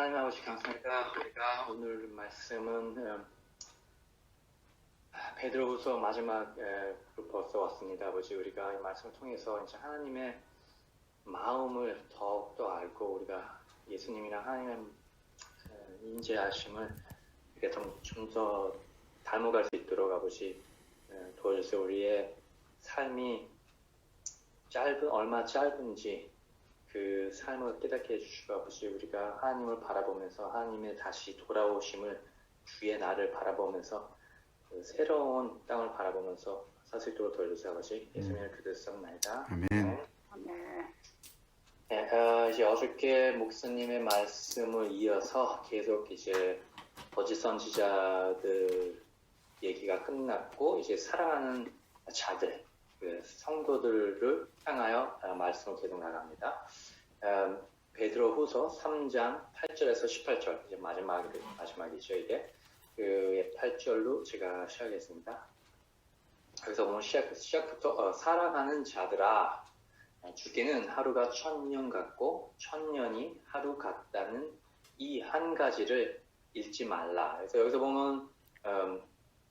하나님 아버지 감사합니다. 우리가 오늘 말씀은 베드로후서 마지막 벌써 왔습니다. 아버지 우리가 이 말씀을 통해서 이제 하나님의 마음을 더욱더 알고 우리가 예수님이랑 하나님의 인재하심을 좀 더 닮아갈 수 있도록 아버지 도와주세요. 우리의 삶이 얼마 짧은지 그 삶을 깨닫게 해주시고 아버지 우리가 하나님을 바라보면서 하나님의 다시 돌아오심을 주의 날을 바라보면서 그 새로운 땅을 바라보면서 살 수 있도록 도와주세요. 아버지 예수님을 기도했습니다. 아멘. 네, 이제 어저께 목사님의 말씀을 이어서 계속 이제 거짓 선지자들 얘기가 끝났고 이제 사랑하는 자들 그 성도들을 향하여 말씀을 계속 나갑니다. 베드로후서 3장 8절에서 18절 이제 마지막이죠. 이게 그 8절로 제가 시작하겠습니다. 여기서 보면 시작부터 사랑하는 자들아 주께는 하루가 1000년 같고 1000년이 하루 같다는 이 한 가지를 잊지 말라. 그래서 여기서 보면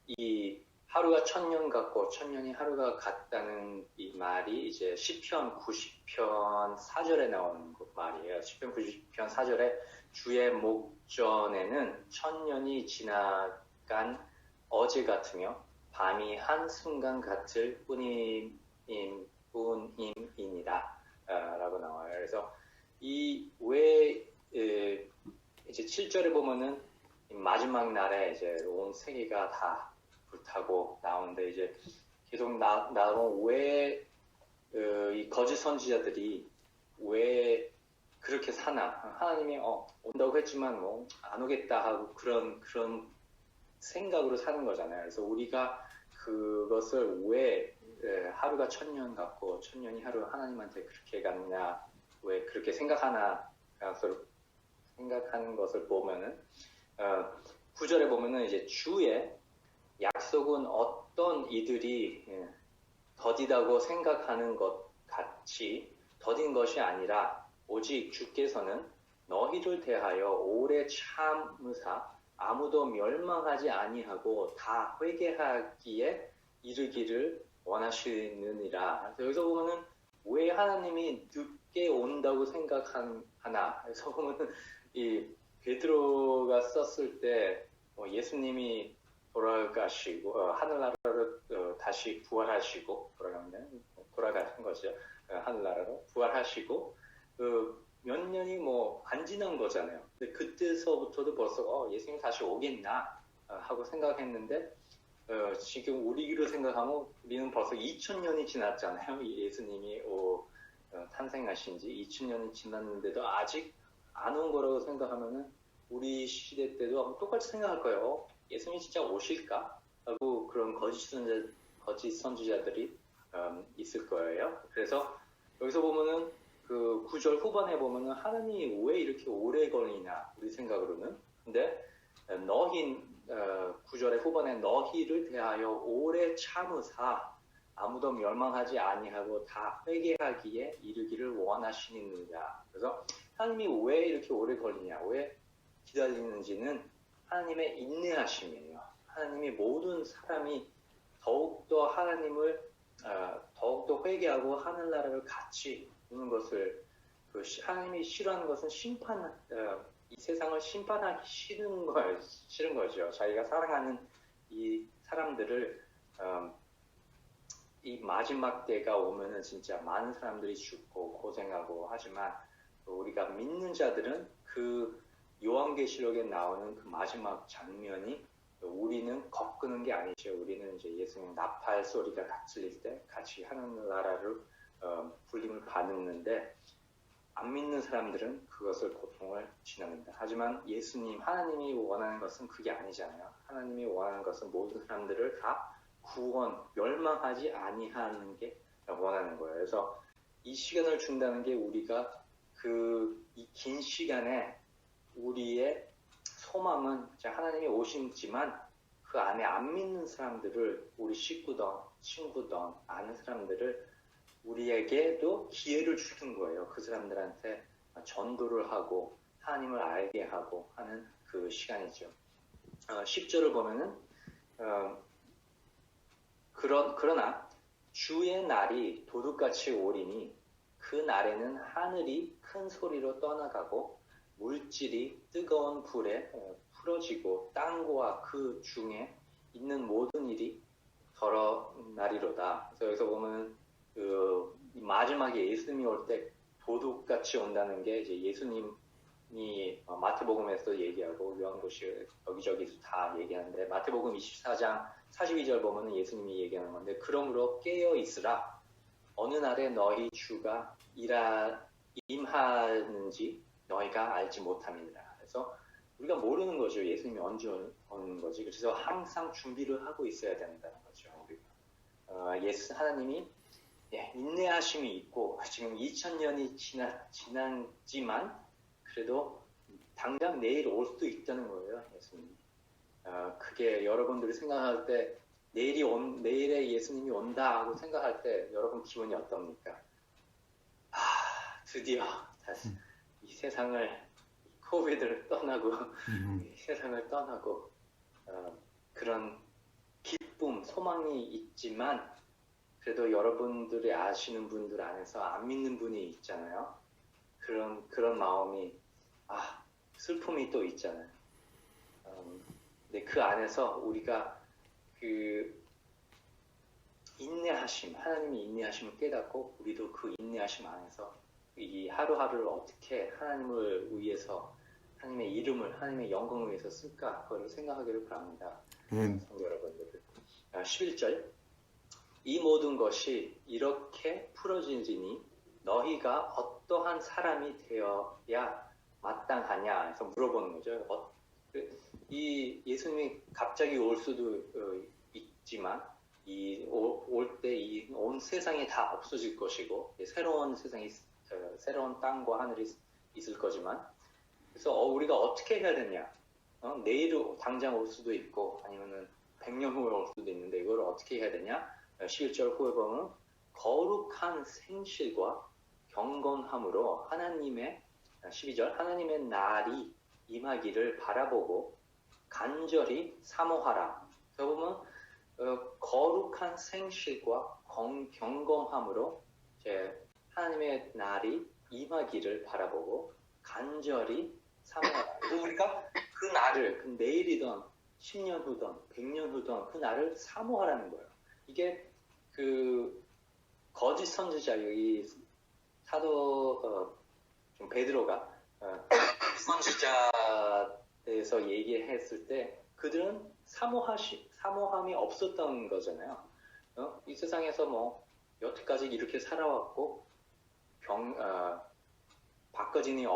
이 하루가 1000년 같고 1000년이 하루가 같다는 이 말이 이제 시편 90편 4절에 나오는 말이에요. 시편 90편 4절에 주의 목전에는 1000년이 지나간 어제 같으며 밤이 한순간 같을 뿐임이니라 라고 나와요. 그래서 이 왜 이제 7절에 보면은 마지막 날에 이제 온 세계가 다 불타고 나오는데 이제 계속 나오면 왜 이 거짓 선지자들이 왜 그렇게 사나? 하나님이 온다고 했지만 뭐 안 오겠다 하고 그런 생각으로 사는 거잖아요. 그래서 우리가 그것을 왜 하루가 1000년 같고 1000년이 하루 하나님한테 그렇게 갔냐? 왜 그렇게 생각하는 것을 보면은 9절에 보면은 이제 주의 약속은 어떤 이들이 더디다고 생각하는 것 같이 더딘 것이 아니라 오직 주께서는 너희를 대하여 오래 참으사 아무도 멸망하지 아니하고 다 회개하기에 이르기를 원하시느니라. 여기서 보면은 왜 하나님이 늦게 온다고 생각하나? 그래서 보면은 이 베드로가 썼을 때 예수님이 돌아가시고 하늘나라로 다시 부활하시고 돌아가신 거죠. 하늘나라로 부활하시고 몇 년이 뭐 안 지난 거잖아요. 근데 그때서부터도 벌써 예수님 다시 오겠나 하고 생각했는데 지금 우리로 생각하면 우리는 벌써 2000년이 지났잖아요. 예수님이 탄생하신 지 2000년이 지났는데도 아직 안 온 거라고 생각하면은 우리 시대 때도 똑같이 생각할 거예요. 예수님이 진짜 오실까? 하고 그런 거짓 선지자들이 있을 거예요. 그래서 여기서 보면은 그 9절 후반에 보면은 하나님이 왜 이렇게 오래 걸리냐 우리 생각으로는. 근데 9절의 후반에 너희를 대하여 오래 참으사 아무도 멸망하지 아니하고 다 회개하기에 이르기를 원하시느니라. 그래서 하나님이 왜 이렇게 오래 걸리냐, 왜 기다리는지는 하나님의 인내하심이에요. 하나님이 모든 사람이 더욱더 하나님을 더욱더 회개하고 하늘나라를 같이 보는 것을 하나님이 싫어하는 것은 이 세상을 심판하기 싫은 거죠. 자기가 사랑하는 이 사람들을 이 마지막 때가 오면은 진짜 많은 사람들이 죽고 고생하고 하지만 우리가 믿는 자들은 그 요한계시록에 나오는 그 마지막 장면이 우리는 겁끄는 게 아니죠. 우리는 이제 예수님 나팔 소리가 다 들릴 때 같이 하늘나라를 불림을 받는데 안 믿는 사람들은 그것을 고통을 지납니다. 하지만 하나님이 원하는 것은 그게 아니잖아요. 하나님이 원하는 것은 모든 사람들을 다 멸망하지 아니하는 게 원하는 거예요. 그래서 이 시간을 준다는 게 우리가 이 긴 시간에 우리의 소망은 하나님이 오시지만 그 안에 안 믿는 사람들을 우리 식구든 친구든 아는 사람들을 우리에게도 기회를 주는 거예요. 그 사람들한테 전도를 하고 하나님을 알게 하고 하는 그 시간이죠. 10절을 보면은 그러나 주의 날이 도둑같이 오리니 그 날에는 하늘이 큰 소리로 떠나가고 물질이 뜨거운 불에 풀어지고 땅과 그 중에 있는 모든 일이 더러나리로다. 그래서 여기서 보면 그 마지막에 예수님이 올 때 도둑같이 온다는 게 이제 예수님이 마태복음에서 얘기하고 요한복음 여기저기서 다 얘기하는데 마태복음 24장 42절 보면 예수님이 얘기하는 건데 그러므로 깨어 있으라 어느 날에 너희 주가 임하는지 너희가 알지 못함이니라. 그래서 우리가 모르는 거죠. 예수님이 언제 오는 거지. 그래서 항상 준비를 하고 있어야 된다는 거죠. 우리가. 하나님이 인내하심이 있고 지금 2000년이 지났지만 그래도 당장 내일 올 수도 있다는 거예요. 예수님이. 그게 여러분들이 생각할 때 내일에 예수님이 온다 하고 생각할 때 여러분 기분이 어떻습니까? 드디어 다시 이 세상을 코비드를 떠나고 이 세상을 떠나고 그런 기쁨, 소망이 있지만 그래도 여러분들이 아시는 분들 안에서 안 믿는 분이 있잖아요. 그런 마음이 슬픔이 또 있잖아요. 근데 그 안에서 우리가 그 인내하심, 하나님이 인내하심을 깨닫고 우리도 그 인내하심 안에서 이 하루하루를 어떻게 하나님을 위해서 하나님의 이름을 하나님의 영광을 위해서 쓸까 그걸 생각하기를 바랍니다. 성도 여러분들. 11절 이 모든 것이 이렇게 풀어지니 너희가 어떠한 사람이 되어야 마땅하냐 해서 물어보는 거죠. 이 예수님이 갑자기 올 수도 있지만 올 때 이 온 세상이 다 없어질 것이고 새로운 세상이 새로운 땅과 하늘이 있을 거지만 그래서 우리가 어떻게 해야 되냐? 내일 당장 올 수도 있고 아니면은 100년 후에 올 수도 있는데 이걸 어떻게 해야 되냐? 11절 후에 보면 거룩한 생실과 경건함으로 하나님의 12절 하나님의 날이 임하기를 바라보고 간절히 사모하라. 그래서 보면 거룩한 생실과 경건함으로 이제 하나님의 날이 임하기를 바라보고 간절히 사모하라. 그래서 우리가 그 날을 그 내일이든 10년 후든 100년 후든 그 날을 사모하라는 거예요. 이게 그 거짓 선지자 이 사도 베드로가 선지자에서 얘기했을 때 그들은 사모함이 없었던 거잖아요. 이 세상에서 뭐 여태까지 이렇게 살아왔고 바꿔지니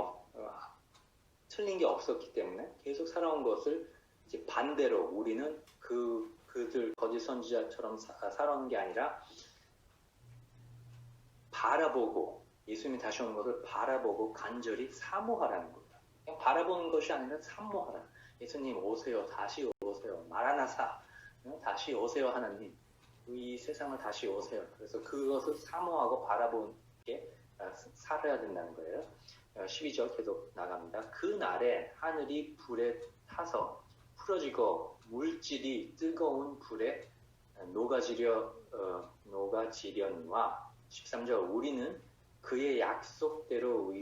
틀린 게 없었기 때문에 계속 살아온 것을 이제 반대로 우리는 그들 거짓 선지자처럼 살아온 게 아니라 바라보고 예수님이 다시 오는 것을 바라보고 간절히 사모하라는 겁니다. 그냥 바라보는 것이 아니라 사모하라. 예수님 오세요. 다시 오세요. 마라나사. 다시 오세요 하나님. 이 세상을 다시 오세요. 그래서 그것을 사모하고 바라보는 게 살아야 된다는 거예요. 12절 계속 나갑니다. 그 날에 하늘이 불에 타서 풀어지고 물질이 뜨거운 불에 녹아지려니와 13절 우리는 그의 약속대로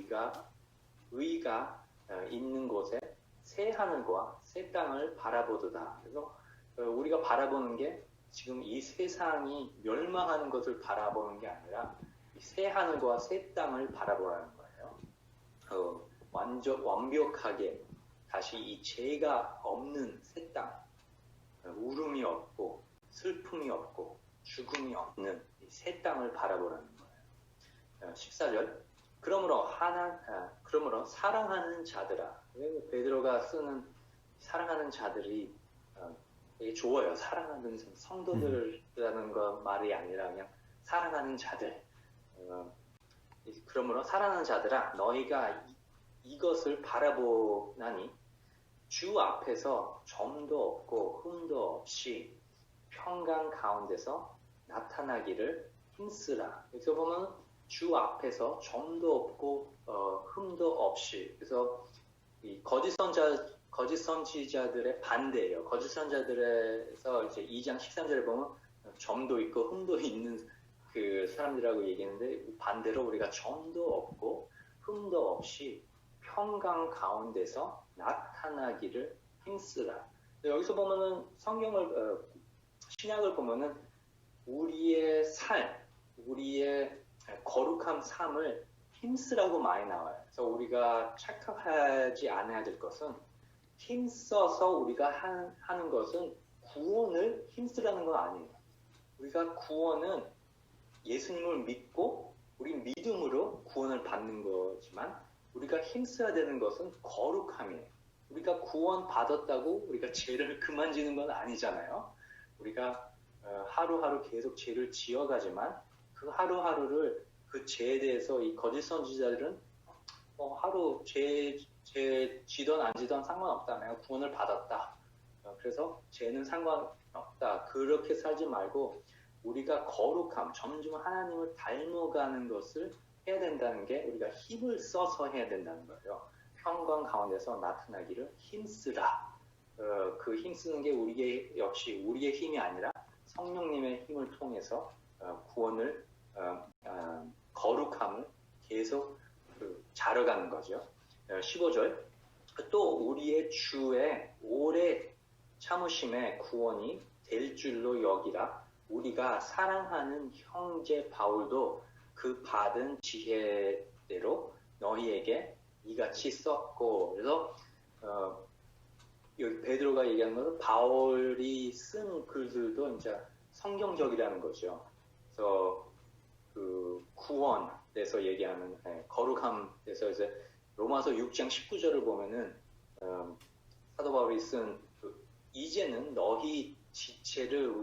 의가 있는 곳에 새 하늘과 새 땅을 바라보도다. 그래서 우리가 바라보는 게 지금 이 세상이 멸망하는 것을 바라보는 게 아니라 새 하늘과 새 땅을 바라보라는 거예요. 완벽하게 다시 이 죄가 없는 새 땅, 울음이 없고 슬픔이 없고 죽음이 없는 새 땅을 바라보라는 거예요. 14절 그러므로 사랑하는 자들아. 베드로가 쓰는 사랑하는 자들이 되게 좋아요. 사랑하는 성도들이라는 거 말이 아니라 그냥 사랑하는 자들. 그러므로 사랑하는 자들아 너희가 이것을 바라보나니 주 앞에서 점도 없고 흠도 없이 평강 가운데서 나타나기를 힘쓰라. 여기서 보면 주 앞에서 점도 없고 흠도 없이 그래서 이 거짓 선지자들의 반대예요. 거짓 선지자들에서 이제 2장 13절에 보면 점도 있고 흠도 있는 그 사람들이라고 얘기했는데, 반대로 우리가 점도 없고 흠도 없이 평강 가운데서 나타나기를 힘쓰라. 여기서 보면은 신약을 보면은 우리의 삶, 우리의 거룩한 삶을 힘쓰라고 많이 나와요. 그래서 우리가 착각하지 않아야 될 것은, 힘써서 우리가 하는 것은 구원을 힘쓰라는 건 아니에요. 우리가 구원은 예수님을 믿고 우리 믿음으로 구원을 받는 거지만, 우리가 힘써야 되는 것은 거룩함이에요. 우리가 구원 받았다고 우리가 죄를 그만 지는 건 아니잖아요. 우리가 하루하루 계속 죄를 지어가지만, 그 하루하루를 그 죄에 대해서 이 거짓 선지자들은 하루 죄 지던 안 지던 상관없다. 내가 구원을 받았다. 그래서 죄는 상관없다. 그렇게 살지 말고 우리가 거룩함, 점점 하나님을 닮아가는 것을 해야 된다는 게, 우리가 힘을 써서 해야 된다는 거예요. 평강 가운데서 나타나기를 힘쓰라. 그 힘쓰는 게 역시 우리의 힘이 아니라 성령님의 힘을 통해서 구원을, 거룩함을 계속 자라가는 거죠. 15절, 또 우리의 주의 오래 참으심의 구원이 될 줄로 여기라. 우리가 사랑하는 형제 바울도 그 받은 지혜대로 너희에게 이같이 썼고. 그래서 여기 베드로가 얘기하는 것은 바울이 쓴 글들도 이제 성경적이라는 거죠. 그래서 그 구원에서 얘기하는 거룩함에서 이제 로마서 6장 19절을 보면은 사도 바울이 쓴 이제는 너희 지체를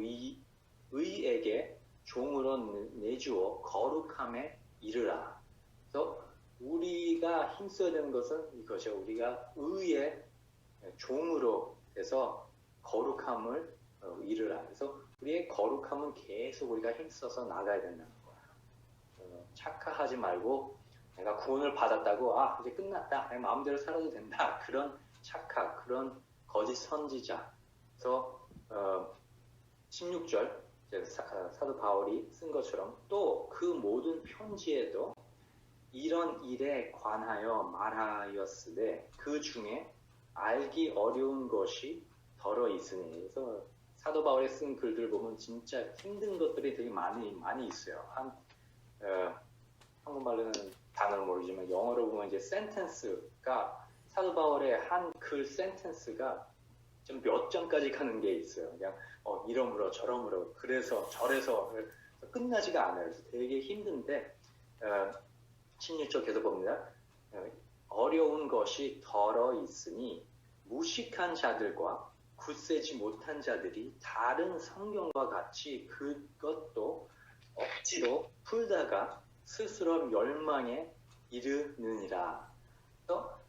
의에게 종으로 내주어 거룩함에 이르라. 그래서 우리가 힘써야 되는 것은 이것이요. 우리가 의의 종으로 해서 거룩함을 이르라. 그래서 우리의 거룩함은 계속 우리가 힘써서 나가야 된다는 거예요. 착각하지 말고 내가 구원을 받았다고 이제 끝났다. 내 마음대로 살아도 된다. 그런 착각, 그런 거짓 선지자. 그래서 16절 사도 바울이 쓴 것처럼 또 그 모든 편지에도 이런 일에 관하여 말하였으되 그 중에 알기 어려운 것이 더러 있으니. 그래서 사도 바울이 쓴 글들 보면 진짜 힘든 것들이 되게 많이 있어요. 한국말로는 단어를 모르지만 영어로 보면 이제 센텐스가, 사도 바울의 한 글 센텐스가 좀 몇 점까지 가는 게 있어요. 그냥 이러므로 저러므로 그래서 저래서 끝나지가 않아요. 그래서 되게 힘든데 16절 계속 봅니다. 어려운 것이 더러 있으니 무식한 자들과 굳세지 못한 자들이 다른 성경과 같이 그것도 억지로 풀다가 스스로 멸망에 이르느니라. 그래서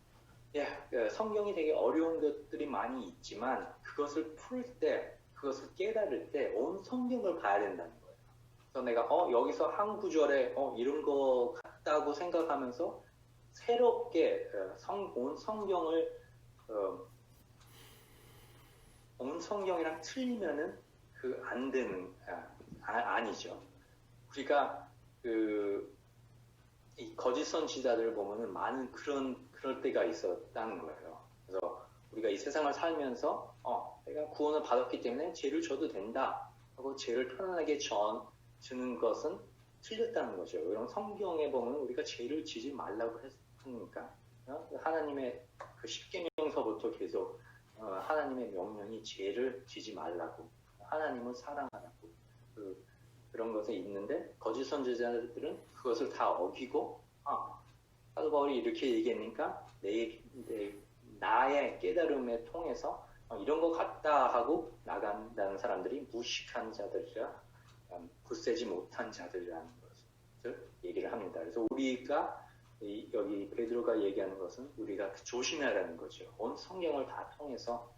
성경이 되게 어려운 것들이 많이 있지만 그것을 풀 때, 그것을 깨달을 때 온 성경을 봐야 된다는 거예요. 그래서 내가 여기서 한 구절에 이런 거 같다고 생각하면서 새롭게 온 성경이랑 틀리면은 안 되는, 아니죠. 우리가 이 거짓 선지자들을 보면은 많은 그럴 때가 있었다는 거예요. 그래서 우리가 이 세상을 살면서 내가 구원을 받았기 때문에 죄를 져도 된다 하고 죄를 편안하게 주는 것은 틀렸다는 거죠. 이런 성경에 보면 우리가 죄를 지지 말라고 했으니까 하나님의 그 십계명서부터 계속 하나님의 명령이 죄를 지지 말라고, 하나님을 사랑하라고 그런 것에 있는데, 거짓 선지자들은 그것을 다 어기고 사도 바울이 이렇게 얘기하니까 나의 깨달음에 통해서 이런 것 같다 하고 나간다는 사람들이 무식한 자들이라, 굳세지 못한 자들이라는 것을 얘기를 합니다. 그래서 우리가 여기 베드로가 얘기하는 것은 우리가 조심해야 하는 거죠. 온 성경을 다 통해서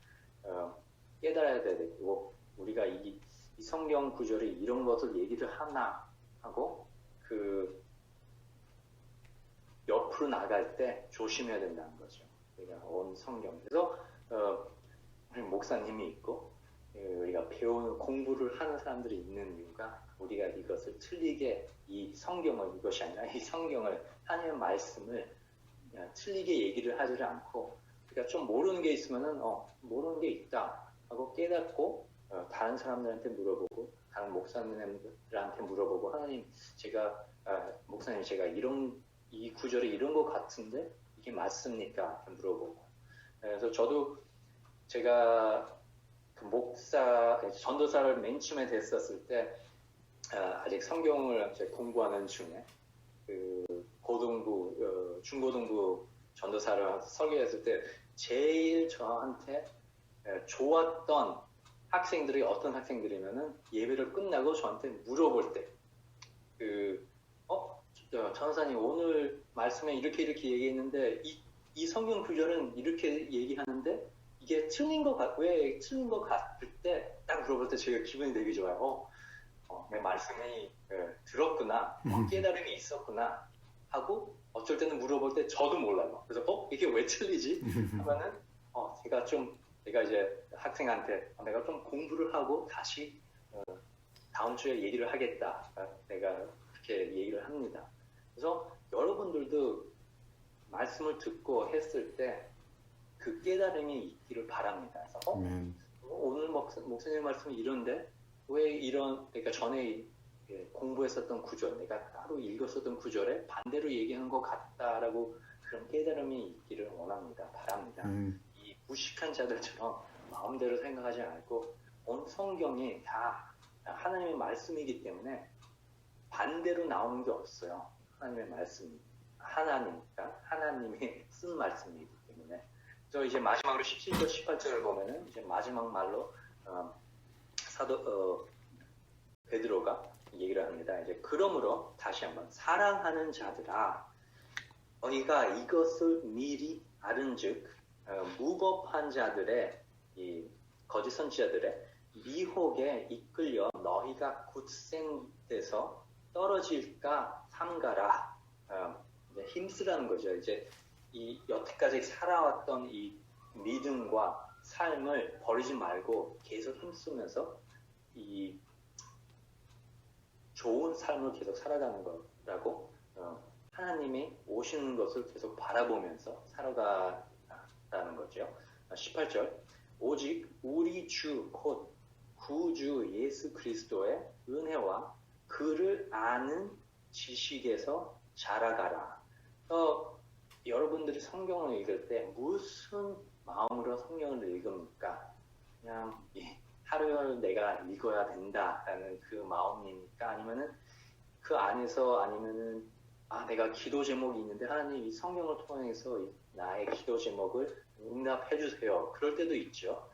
깨달아야 되고, 우리가 이 성경 구절이 이런 것을 얘기를 하나 하고 옆으로 나갈 때 조심해야 된다는 거죠. 우리가 온 성경. 그래서 목사님이 있고 우리가 배우는 공부를 하는 사람들이 있는 이유가 우리가 이것을 틀리게 이 성경을 이것이 아니라 이 성경을 하나님의 말씀을 틀리게 얘기를 하지를 않고 그러니까 좀 모르는 게 있으면은 모르는 게 있다 하고 깨닫고 다른 사람들한테 물어보고 다른 목사님들한테 물어보고 하나님 제가 목사님 제가 이 구절에 이런 것 같은데 이게 맞습니까? 물어보고 그래서 저도 제가 그 전도사를 맨 처음에 됐었을 때 아직 성경을 공부하는 중에 그 중고등부 전도사를 설교했을 때 제일 저한테 좋았던 학생들이 어떤 학생들이면은 예배를 끝나고 저한테 물어볼 때 전도사님 오늘 말씀에 이렇게 얘기했는데 이 성경 구절은 이렇게 얘기하는데 이게 왜 틀린 것 같을 때 딱 물어볼 때 제가 기분이 되게 좋아요. 내 말씀이 들었구나, 깨달음이 있었구나 하고 어쩔 때는 물어볼 때 저도 몰라요. 그래서 이게 왜 틀리지? 하면은 내가 이제 학생한테 내가 좀 공부를 하고 다시 다음 주에 얘기를 하겠다. 내가 그렇게 얘기를 합니다. 그래서 여러분들도 말씀을 듣고 했을 때 그 깨달음이 있기를 바랍니다. 그래서 오늘 목사님 말씀이 이런데 왜 그러니까 전에 공부했었던 구절, 내가 따로 읽었었던 구절에 반대로 얘기하는 것 같다라고 그런 깨달음이 있기를 원합니다. 바랍니다. 이 무식한 자들처럼 마음대로 생각하지 않고 온 성경이 다 하나님의 말씀이기 때문에 반대로 나오는 게 없어요. 하나님의 말씀이. 하나님이 쓴 말씀이기 때문에. 그래서 이제 마지막으로 17절, 18절을 보면은 이제 마지막 말로 베드로가 얘기를 합니다. 이제 그러므로 다시 한번 사랑하는 자들아 너희가 이것을 미리 아른즉 무법한 자들의 이 거짓 선지자들의 미혹에 이끌려 너희가 굳센데서 떨어질까 삼가라. 이제 힘쓰라는 거죠. 이제 이 여태까지 살아왔던 이 믿음과 삶을 버리지 말고 계속 힘쓰면서 이 좋은 삶을 계속 살아가는 거라고 하나님이 오시는 것을 계속 바라보면서 살아가라는 거죠. 18절 오직 우리 주 곧 구주 예수 그리스도의 은혜와 그를 아는 지식에서 자라가라. 여러분들이 성경을 읽을 때 무슨 마음으로 성경을 읽습니까? 그냥 하루를 내가 읽어야 된다라는 그 마음입니까? 아니면은 그 안에서 아니면은 내가 기도 제목이 있는데 하나님 이 성경을 통해서 나의 기도 제목을 응답해 주세요. 그럴 때도 있죠.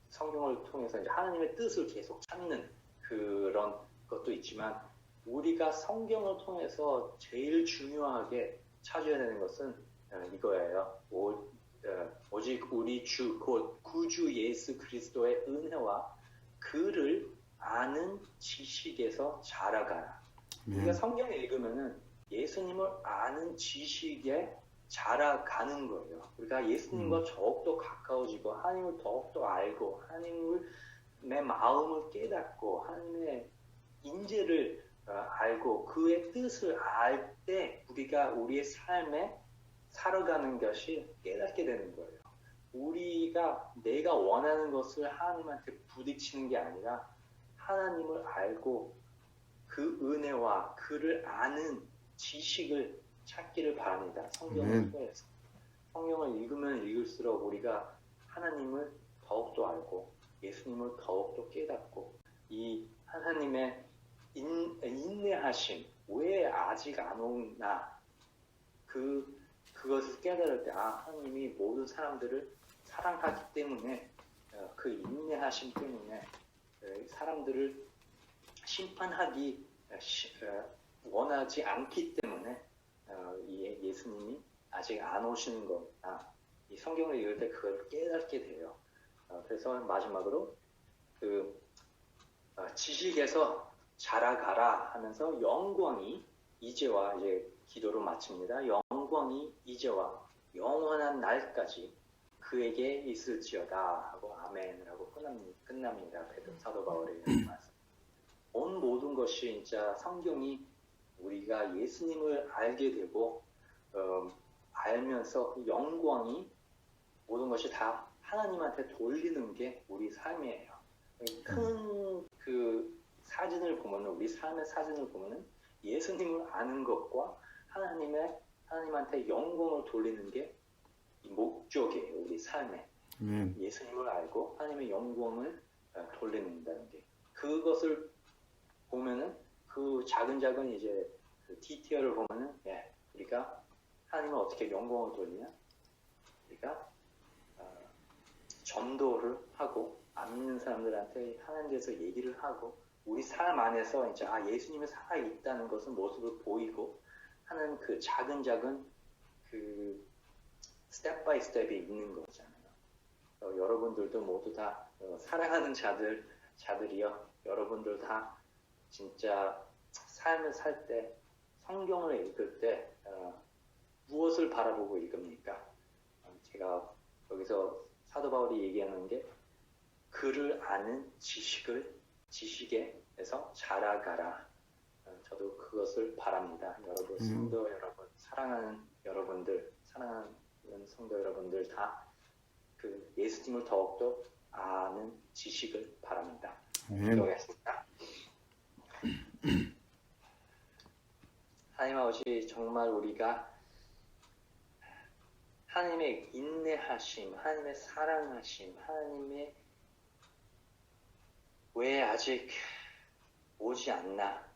성경을 통해서 이제 하나님의 뜻을 계속 찾는 그런 것도 있지만 우리가 성경을 통해서 제일 중요하게 찾아야 되는 것은 이거예요. 오직 우리 주 곧 구주 예수 그리스도의 은혜와 그를 아는 지식에서 자라가라. 우리가 성경을 읽으면은 예수님을 아는 지식에 자라가는 거예요. 우리가 예수님과 더욱더 가까워지고 하나님을 더욱더 알고 하나님의 마음을 깨닫고 하나님의 인재를 알고 그의 뜻을 알 때 우리가 우리의 삶에 살아가는 것이 깨닫게 되는 거예요. 내가 원하는 것을 하나님한테 부딪히는 게 아니라 하나님을 알고 그 은혜와 그를 아는 지식을 찾기를 바랍니다. 성경을 통해서. 성경을 읽으면 읽을수록 우리가 하나님을 더욱더 알고 예수님을 더욱더 깨닫고 이 하나님의 인내하심 왜 아직 안 오나 그것을 깨달을 때 하나님이 모든 사람들을 사랑하기 때문에 그 인내하심 때문에 사람들을 심판하기 원하지 않기 때문에 예수님이 아직 안 오시는 거구나. 이 성경을 읽을 때 그걸 깨닫게 돼요. 그래서 마지막으로 지식에서 자라가라 하면서 영광이 이제와 이제 기도를 마칩니다. 영광이 이제와 영원한 날까지 그에게 있을지어다 하고 아멘이라고 끝납니다. 사도 바울의 말씀. 온 모든 것이 진짜 성경이 우리가 예수님을 알게 되고 알면서 그 영광이 모든 것이 다 하나님한테 돌리는 게 우리 삶이에요. 큰 그 사진을 보면 우리 삶의 사진을 보면은 예수님을 아는 것과 하나님한테 영광을 돌리는 게 목적이에요. 우리 삶에 예수님을 알고 하나님의 영광을 돌린다는 게 그것을 보면은 그 작은 이제 그 디테일을 보면은 우리가 하나님을 어떻게 영광을 돌리냐? 우리가 전도를 하고 안 믿는 사람들한테 하나님에 대해서 얘기를 하고 우리 삶 안에서 이제 예수님이 살아 있다는 것은 모습을 보이고 하는 그 작은 그 스텝 바이 스텝이 있는 거잖아요. 여러분들도 모두 다 사랑하는 자들이요. 여러분들 다 진짜 삶을 살 때 성경을 읽을 때 무엇을 바라보고 읽습니까? 제가 여기서 사도 바울이 얘기하는 게 그를 아는 지식에서 자라가라. 저도 그것을 바랍니다. 여러분, 성도 여러분, 사랑하는 성도 여러분들 다 그 예수님을 더욱더 아는 지식을 바랍니다. 기도하겠습니다. 하나님 아버지, 정말 우리가 하나님의 인내하심, 하나님의 사랑하심, 하나님의 왜 아직 오지 않나?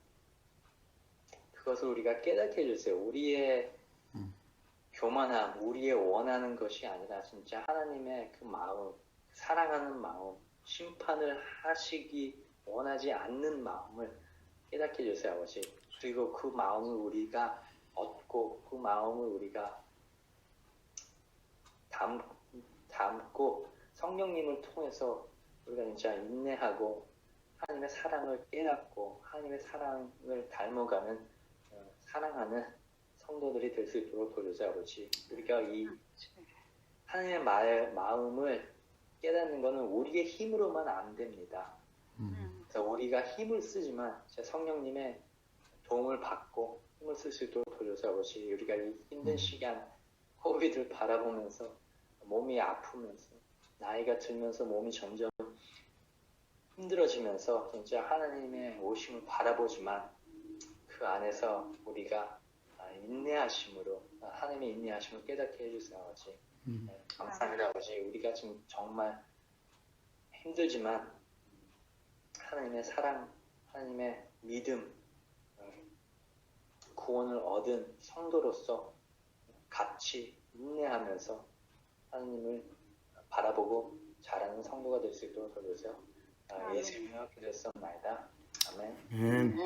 그것을 우리가 깨닫게 해주세요. 우리의 교만함, 우리의 원하는 것이 아니라 진짜 하나님의 그 마음, 사랑하는 마음, 심판을 하시기 원하지 않는 마음을 깨닫게 해주세요, 아버지. 그리고 그 마음을 우리가 얻고 그 마음을 우리가 담고 성령님을 통해서 우리가 진짜 인내하고 하나님의 사랑을 깨닫고 하나님의 사랑을 닮아가는 사랑하는 성도들이 될 수 있도록 도와주세요, 아버지. 우리가 이 하나님의 마음을 깨닫는 것은 우리의 힘으로만 안 됩니다. 그래서 우리가 힘을 쓰지만 성령님의 도움을 받고 힘을 쓸 수 있도록 도와주세요, 아버지. 우리가 이 힘든 시간 코비드를 바라보면서 몸이 아프면서 나이가 들면서 몸이 점점 힘들어지면서 진짜 하나님의 오심을 바라보지만 그 안에서 우리가 인내하심으로 하나님의 인내하심을 깨닫게 해주세요, 아버지. 감사합니다, 아버지. 우리가 지금 정말 힘들지만 하나님의 사랑, 하나님의 믿음, 구원을 얻은 성도로서 같이 인내하면서 하나님을 바라보고 자라는 성도가 될 수 있도록 도와주세요. 예수님의 기도였습니다. 아멘.